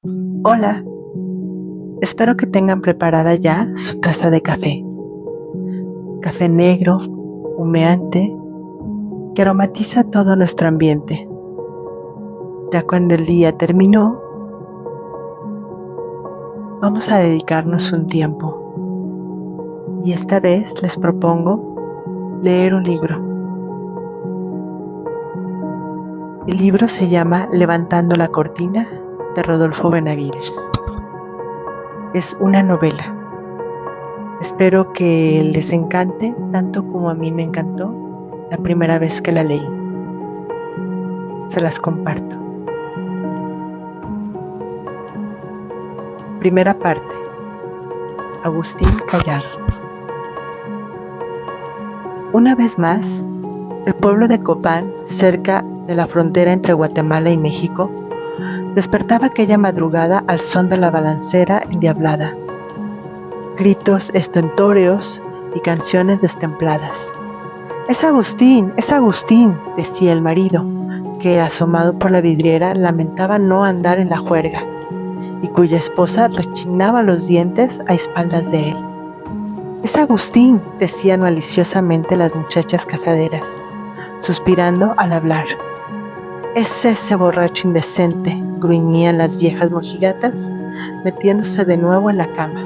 Hola, espero que tengan preparada ya su taza de café. Café negro, humeante, que aromatiza todo nuestro ambiente. Ya cuando el día terminó, vamos a dedicarnos un tiempo. Y esta vez les propongo leer un libro. El libro se llama Levantando la cortina, de Rodolfo Benavides. Es una novela. Espero que les encante tanto como a mí me encantó la primera vez que la leí. Se las comparto. Primera parte. Agustín Collado. Una vez más, el pueblo de Copán, cerca de la frontera entre Guatemala y México, despertaba aquella madrugada al son de la balancera endiablada, gritos estentóreos y canciones destempladas. ¡Es Agustín!, decía el marido, que asomado por la vidriera lamentaba no andar en la juerga, y cuya esposa rechinaba los dientes a espaldas de él. «Es Agustín», decían maliciosamente las muchachas casaderas, suspirando al hablar. «Es ese borracho indecente», gruñían las viejas mojigatas, metiéndose de nuevo en la cama.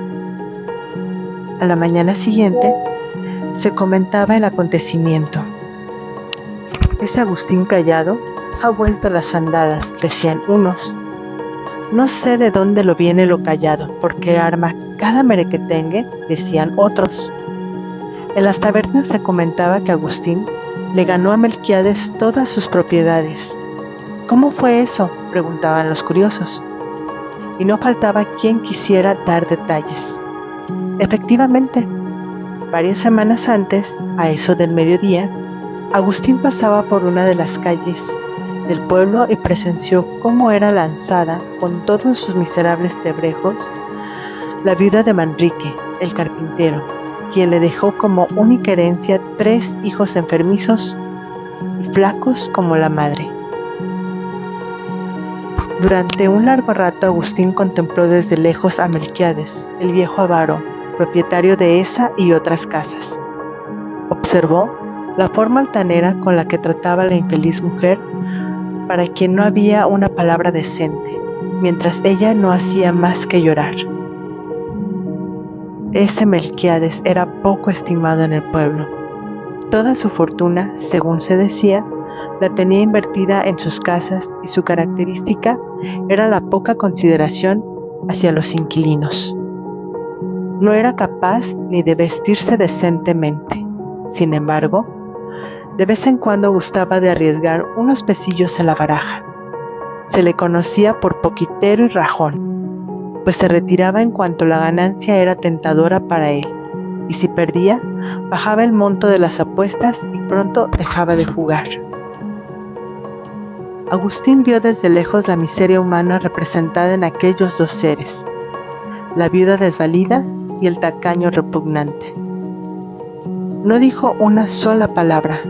A la mañana siguiente se comentaba el acontecimiento. «Ese Agustín Collado ha vuelto a las andadas», decían unos. «No sé de dónde lo viene lo callado, porque arma cada merequetengue», decían otros. En las tabernas se comentaba que Agustín le ganó a Melquiades todas sus propiedades. «¿Cómo fue eso?», preguntaban los curiosos. Y no faltaba quien quisiera dar detalles. Efectivamente, varias semanas antes, a eso del mediodía, Agustín pasaba por una de las calles del pueblo y presenció cómo era lanzada, con todos sus miserables tebrejos, la viuda de Manrique, el carpintero, quien le dejó como única herencia 3 hijos enfermizos y flacos como la madre. Durante un largo rato Agustín contempló desde lejos a Melquiades, el viejo avaro, propietario de esa y otras casas. Observó la forma altanera con la que trataba a la infeliz mujer, para quien no había una palabra decente, mientras ella no hacía más que llorar. Ese Melquiades era poco estimado en el pueblo. Toda su fortuna, según se decía, la tenía invertida en sus casas y su característica era la poca consideración hacia los inquilinos. No era capaz ni de vestirse decentemente. Sin embargo, de vez en cuando gustaba de arriesgar unos pesillos en la baraja. Se le conocía por poquitero y rajón, pues se retiraba en cuanto la ganancia era tentadora para él, y si perdía, bajaba el monto de las apuestas y pronto dejaba de jugar. Agustín vio desde lejos la miseria humana representada en aquellos dos seres, la viuda desvalida y el tacaño repugnante. No dijo una sola palabra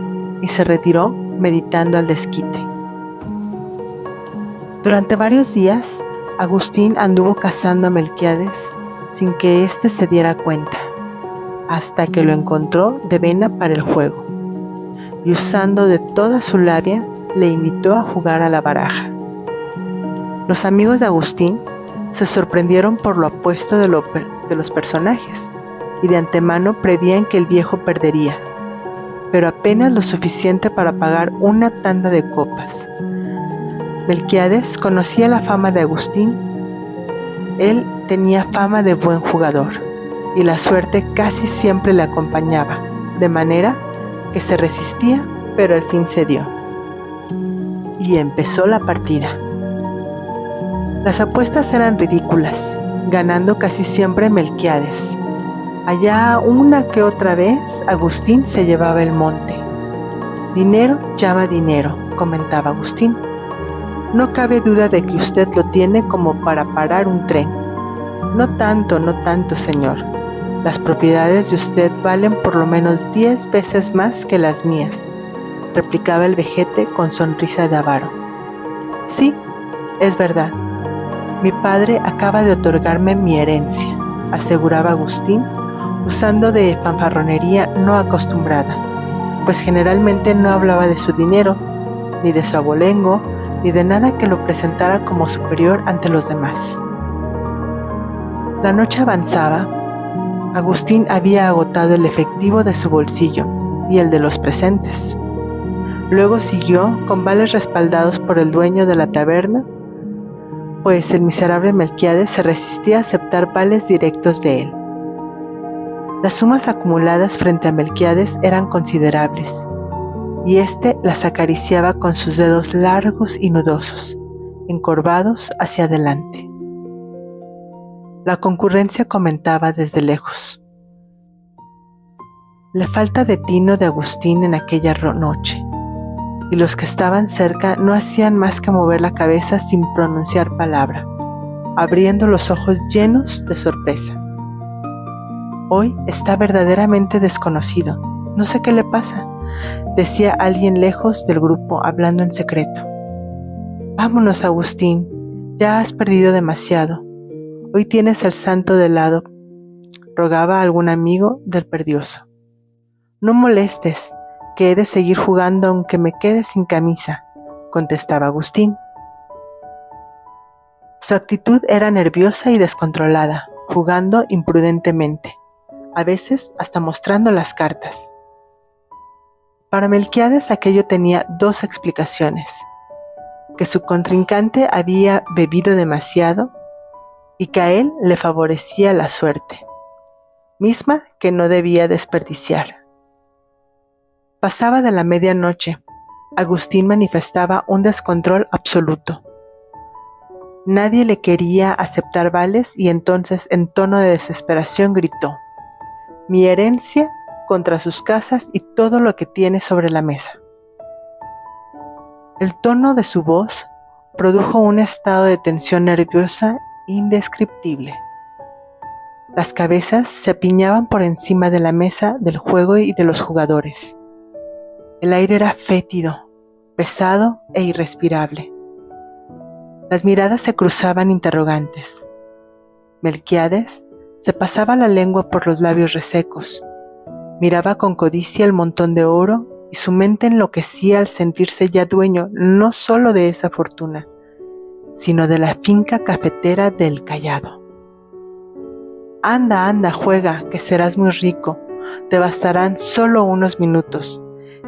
y se retiró meditando al desquite. Durante varios días, Agustín anduvo cazando a Melquiades sin que éste se diera cuenta, hasta que lo encontró de vena para el juego, y usando de toda su labia, le invitó a jugar a la baraja. Los amigos de Agustín se sorprendieron por lo apuesto de los personajes, y de antemano prevían que el viejo perdería, pero apenas lo suficiente para pagar una tanda de copas. Melquiades conocía la fama de Agustín. Él tenía fama de buen jugador, y la suerte casi siempre le acompañaba, de manera que se resistía, pero al fin cedió. Y empezó la partida. Las apuestas eran ridículas, ganando casi siempre Melquiades. Allá una que otra vez Agustín se llevaba el monte. «Dinero llama dinero», comentaba Agustín. «No cabe duda de que usted lo tiene como para parar un tren». No tanto, señor. Las propiedades de usted valen por lo menos 10 veces más que las mías», replicaba el vejete con sonrisa de avaro. «Sí, es verdad. Mi padre acaba de otorgarme mi herencia, aseguraba Agustín, usando de fanfarronería no acostumbrada, pues generalmente no hablaba de su dinero, ni de su abolengo, ni de nada que lo presentara como superior ante los demás. La noche avanzaba. Agustín había agotado el efectivo de su bolsillo y el de los presentes. Luego siguió con vales respaldados por el dueño de la taberna, pues el miserable Melquiades se resistía a aceptar vales directos de él. Las sumas acumuladas frente a Melquiades eran considerables, y éste las acariciaba con sus dedos largos y nudosos, encorvados hacia adelante. La concurrencia comentaba desde lejos: la falta de tino de Agustín en aquella noche, y los que estaban cerca no hacían más que mover la cabeza sin pronunciar palabra, abriendo los ojos llenos de sorpresa. Hoy está verdaderamente desconocido, no sé qué le pasa, decía alguien lejos del grupo hablando en secreto. Vámonos, Agustín, ya has perdido demasiado. Hoy tienes el santo de lado, rogaba algún amigo del perdioso. No molestes, que he de seguir jugando aunque me quede sin camisa, contestaba Agustín. Su actitud era nerviosa y descontrolada, jugando imprudentemente, a veces hasta mostrando las cartas. Para Melquiades aquello tenía dos explicaciones: que su contrincante había bebido demasiado y que a él le favorecía la suerte, misma que no debía desperdiciar. Pasaba de la medianoche. Agustín manifestaba un descontrol absoluto. Nadie le quería aceptar vales y entonces, en tono de desesperación, gritó: «Mi herencia contra sus casas y todo lo que tiene sobre la mesa». El tono de su voz produjo un estado de tensión nerviosa indescriptible. Las cabezas se apiñaban por encima de la mesa del juego y de los jugadores. El aire era fétido, pesado e irrespirable. Las miradas se cruzaban interrogantes. Melquiades se pasaba la lengua por los labios resecos, miraba con codicia el montón de oro y su mente enloquecía al sentirse ya dueño no solo de esa fortuna, sino de la finca cafetera del Callado. «Anda, anda, juega, que serás muy rico, te bastarán solo unos minutos»,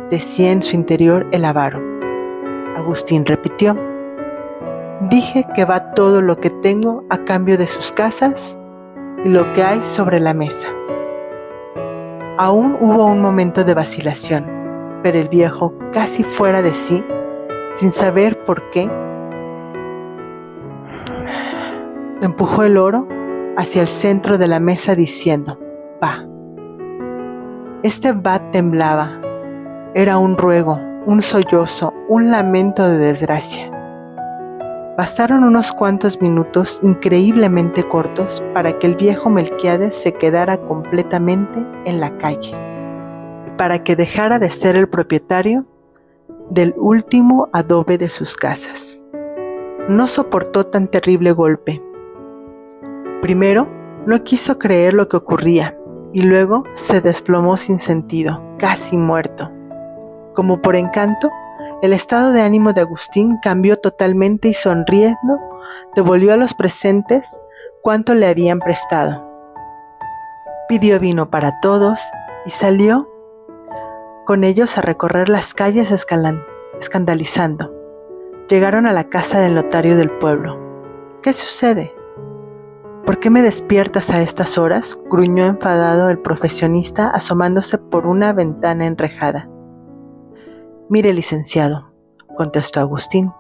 decía en su interior el avaro. Agustín repitió: «Dije que va todo lo que tengo a cambio de sus casas y lo que hay sobre la mesa». Aún hubo un momento de vacilación, pero el viejo, casi fuera de sí, sin saber por qué, empujó el oro hacia el centro de la mesa diciendo: «Va». Este va temblaba. Era un ruego, un sollozo, un lamento de desgracia. Bastaron unos cuantos minutos increíblemente cortos para que el viejo Melquiades se quedara completamente en la calle, para que dejara de ser el propietario del último adobe de sus casas. No soportó tan terrible golpe. Primero, no quiso creer lo que ocurría, y luego se desplomó sin sentido, casi muerto. Como por encanto, el estado de ánimo de Agustín cambió totalmente y, sonriendo, devolvió a los presentes cuanto le habían prestado. Pidió vino para todos y salió con ellos a recorrer las calles escandalizando. Llegaron a la casa del notario del pueblo. «¿Qué sucede? ¿Por qué me despiertas a estas horas?», gruñó enfadado el profesionista asomándose por una ventana enrejada. «Mire, licenciado», contestó Agustín,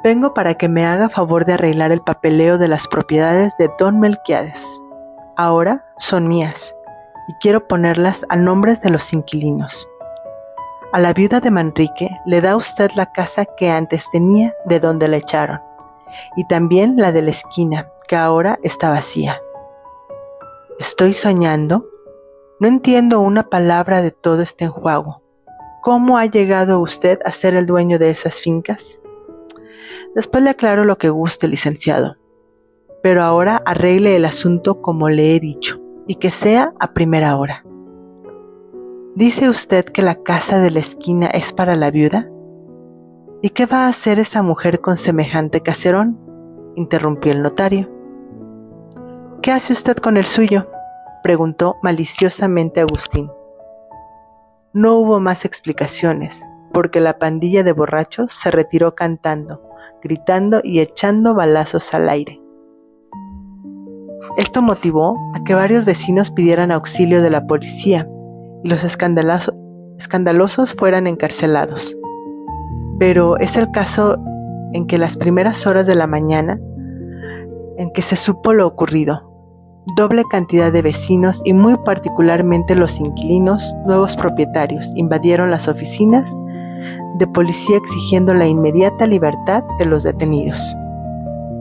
«vengo para que me haga favor de arreglar el papeleo de las propiedades de don Melquiades. Ahora son mías y quiero ponerlas a nombres de los inquilinos. A la viuda de Manrique le da usted la casa que antes tenía de donde la echaron, y también la de la esquina, que ahora está vacía». «¿Estoy soñando? No entiendo una palabra de todo este enjuago. ¿Cómo ha llegado usted a ser el dueño de esas fincas?». Después le aclaro lo que guste, licenciado. Pero ahora arregle el asunto como le he dicho, y que sea a primera hora. ¿Dice usted que la casa de la esquina es para la viuda? ¿Y qué va a hacer esa mujer con semejante caserón?, interrumpió el notario. ¿Qué hace usted con el suyo?, preguntó maliciosamente Agustín. No hubo más explicaciones, porque la pandilla de borrachos se retiró cantando, gritando y echando balazos al aire. Esto motivó a que varios vecinos pidieran auxilio de la policía y los escandalosos fueran encarcelados. Pero es el caso en que las primeras horas de la mañana en que se supo lo ocurrido, doble cantidad de vecinos y muy particularmente los inquilinos, nuevos propietarios, invadieron las oficinas de policía exigiendo la inmediata libertad de los detenidos.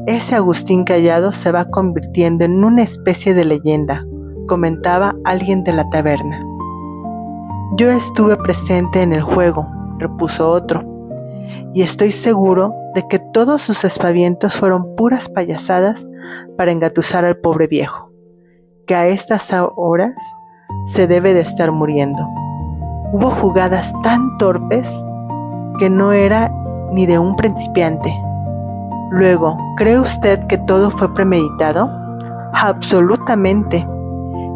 Ese Agustín Callado se va convirtiendo en una especie de leyenda, comentaba alguien de la taberna. Yo estuve presente en el juego, repuso otro, y estoy seguro de que todos sus aspavientos fueron puras payasadas para engatusar al pobre viejo, que a estas horas se debe de estar muriendo. Hubo jugadas tan torpes que no era ni de un principiante. Luego, ¿cree usted que todo fue premeditado? Absolutamente.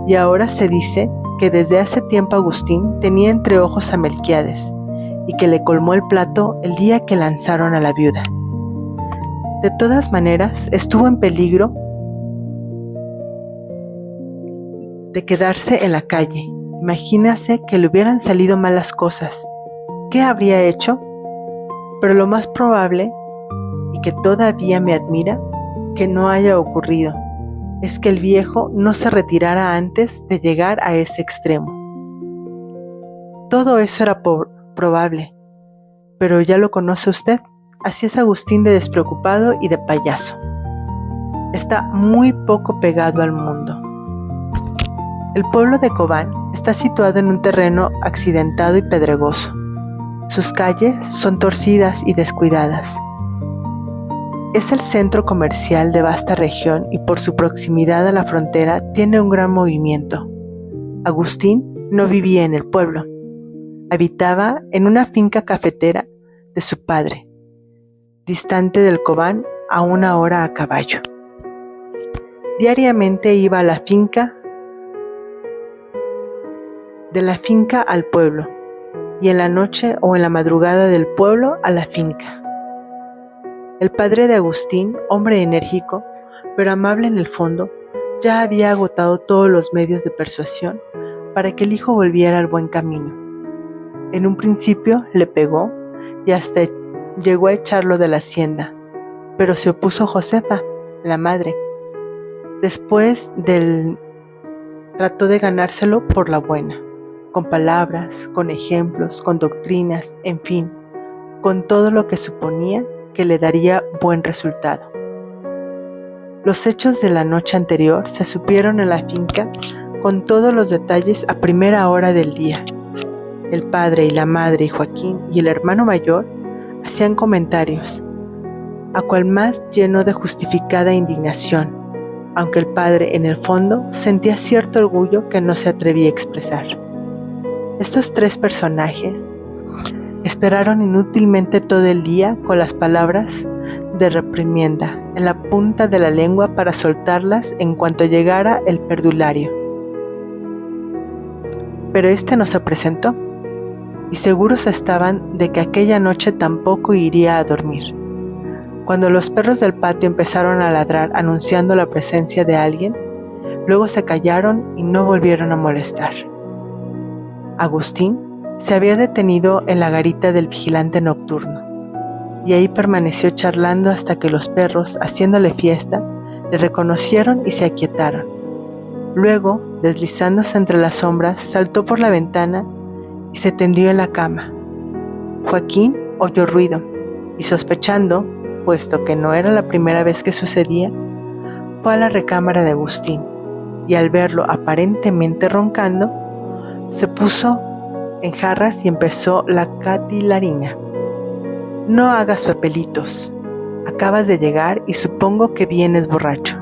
Y ahora se dice que desde hace tiempo Agustín tenía entre ojos a Melquiades y que le colmó el plato el día que lanzaron a la viuda. De todas maneras, estuvo en peligro de quedarse en la calle. Imagínase que le hubieran salido malas cosas. ¿Qué habría hecho? Pero lo más probable, y que todavía me admira que no haya ocurrido, es que el viejo no se retirara antes de llegar a ese extremo. Todo eso era probable, pero ya lo conoce usted. Así es Agustín de despreocupado y de payaso. Está muy poco pegado al mundo. El pueblo de Cobán está situado en un terreno accidentado y pedregoso. Sus calles son torcidas y descuidadas. Es el centro comercial de vasta región y por su proximidad a la frontera tiene un gran movimiento. Agustín no vivía en el pueblo. Habitaba en una finca cafetera de su padre, distante del Cobán a 1 hora a caballo. Diariamente iba a la finca, de la finca al pueblo, y en la noche o en la madrugada del pueblo a la finca. El padre de Agustín, hombre enérgico, pero amable en el fondo, ya había agotado todos los medios de persuasión para que el hijo volviera al buen camino. En un principio le pegó y hasta llegó a echarlo de la hacienda, pero se opuso Josefa, la madre. Después trató de ganárselo por la buena, con palabras, con ejemplos, con doctrinas, en fin, con todo lo que suponía que le daría buen resultado. Los hechos de la noche anterior se supieron en la finca con todos los detalles a primera hora del día. El padre y la madre y Joaquín y el hermano mayor hacían comentarios, a cual más lleno de justificada indignación, aunque el padre en el fondo sentía cierto orgullo que no se atrevía a expresar. Estos tres personajes esperaron inútilmente todo el día con las palabras de reprimienda en la punta de la lengua para soltarlas en cuanto llegara el perdulario. Pero este no se presentó, y seguros estaban de que aquella noche tampoco iría a dormir. Cuando los perros del patio empezaron a ladrar anunciando la presencia de alguien, luego se callaron y no volvieron a molestar. Agustín se había detenido en la garita del vigilante nocturno, y ahí permaneció charlando hasta que los perros, haciéndole fiesta, le reconocieron y se aquietaron. Luego, deslizándose entre las sombras, saltó por la ventana y se tendió en la cama. Joaquín oyó ruido y, sospechando, puesto que no era la primera vez que sucedía, fue a la recámara de Agustín y al verlo aparentemente roncando, se puso en jarras y empezó la catilariña. No hagas papelitos, Acabas de llegar y supongo que vienes borracho.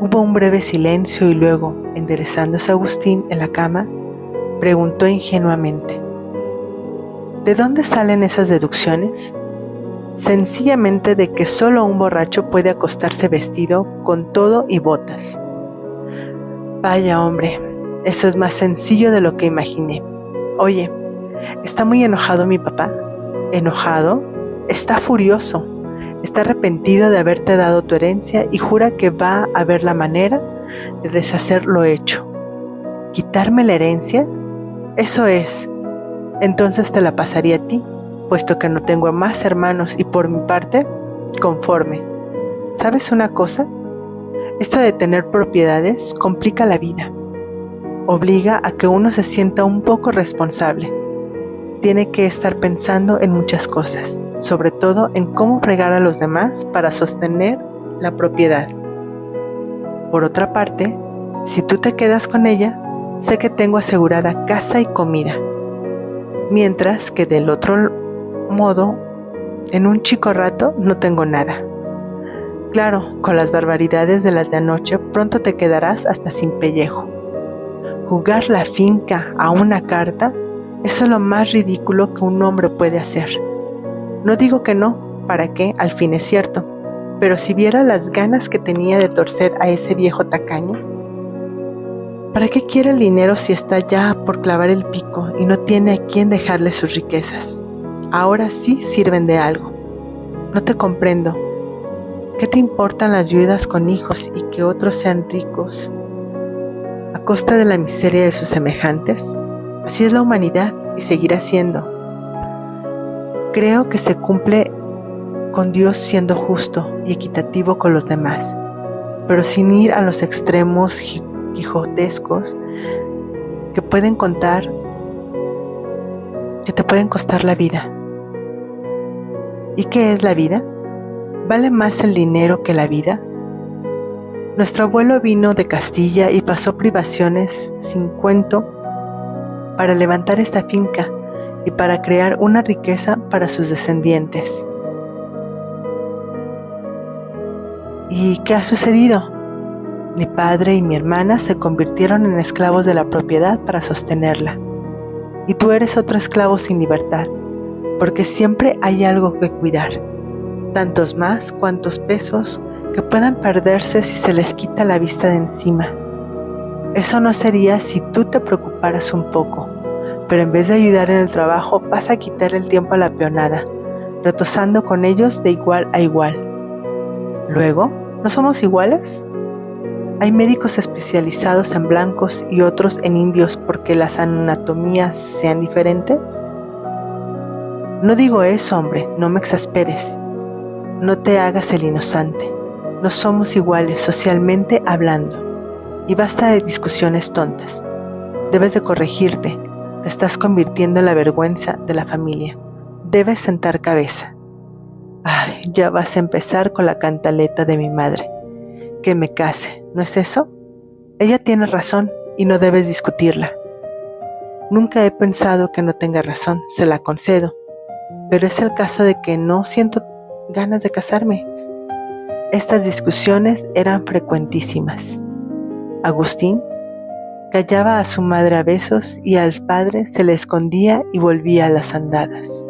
Hubo un breve silencio y luego, enderezándose Agustín en la cama, preguntó ingenuamente: ¿de dónde salen esas deducciones? Sencillamente de que solo un borracho puede acostarse vestido con todo y botas. Vaya hombre, eso es más sencillo de lo que imaginé. Oye, ¿está muy enojado mi papá? ¿Enojado? Está furioso. Está arrepentido de haberte dado tu herencia y jura que va a ver la manera de deshacer lo hecho. ¿Quitarme la herencia? Eso es. Entonces te la pasaría a ti, puesto que no tengo más hermanos y por mi parte, conforme. ¿Sabes una cosa? Esto de tener propiedades complica la vida. Obliga a que uno se sienta un poco responsable. Tiene que estar pensando en muchas cosas, sobre todo en cómo fregar a los demás para sostener la propiedad. Por otra parte, si tú te quedas con ella, sé que tengo asegurada casa y comida. Mientras que del otro modo, en un chico rato no tengo nada. Claro, con las barbaridades de las de anoche pronto te quedarás hasta sin pellejo. Jugar la finca a una carta, eso es lo más ridículo que un hombre puede hacer. No digo que no, para qué, al fin es cierto, pero si viera las ganas que tenía de torcer a ese viejo tacaño. ¿Para qué quiere el dinero si está ya por clavar el pico y no tiene a quién dejarle sus riquezas? Ahora sí sirven de algo. No te comprendo. ¿Qué te importan las viudas con hijos y que otros sean ricos a costa de la miseria de sus semejantes? Así es la humanidad y seguirá siendo. Creo que se cumple con Dios siendo justo y equitativo con los demás, pero sin ir a los extremos quijotescos que te pueden costar la vida. ¿Y qué es la vida? ¿Vale más el dinero que la vida? Nuestro abuelo vino de Castilla y pasó privaciones sin cuento para levantar esta finca y para crear una riqueza para sus descendientes. ¿Y qué ha sucedido? Mi padre y mi hermana se convirtieron en esclavos de la propiedad para sostenerla. Y tú eres otro esclavo sin libertad, porque siempre hay algo que cuidar, tantos más cuantos pesos que puedan perderse si se les quita la vista de encima. Eso no sería si tú te preocuparas un poco, pero en vez de ayudar en el trabajo vas a quitar el tiempo a la peonada, retosando con ellos de igual a igual. Luego, ¿no somos iguales? Hay médicos especializados en blancos y otros en indios porque las anatomías sean diferentes. No digo eso, hombre, no me exasperes. No te hagas el inocente. No somos iguales socialmente hablando. Y basta de discusiones tontas. Debes de corregirte. Te estás convirtiendo en la vergüenza de la familia. Debes sentar cabeza. Ay, ya vas a empezar con la cantaleta de mi madre. Que me case, ¿no es eso? Ella tiene razón y no debes discutirla. Nunca he pensado que no tenga razón, se la concedo. Pero es el caso de que no siento ganas de casarme. Estas discusiones eran frecuentísimas. Agustín callaba a su madre a besos y al padre se le escondía y volvía a las andadas.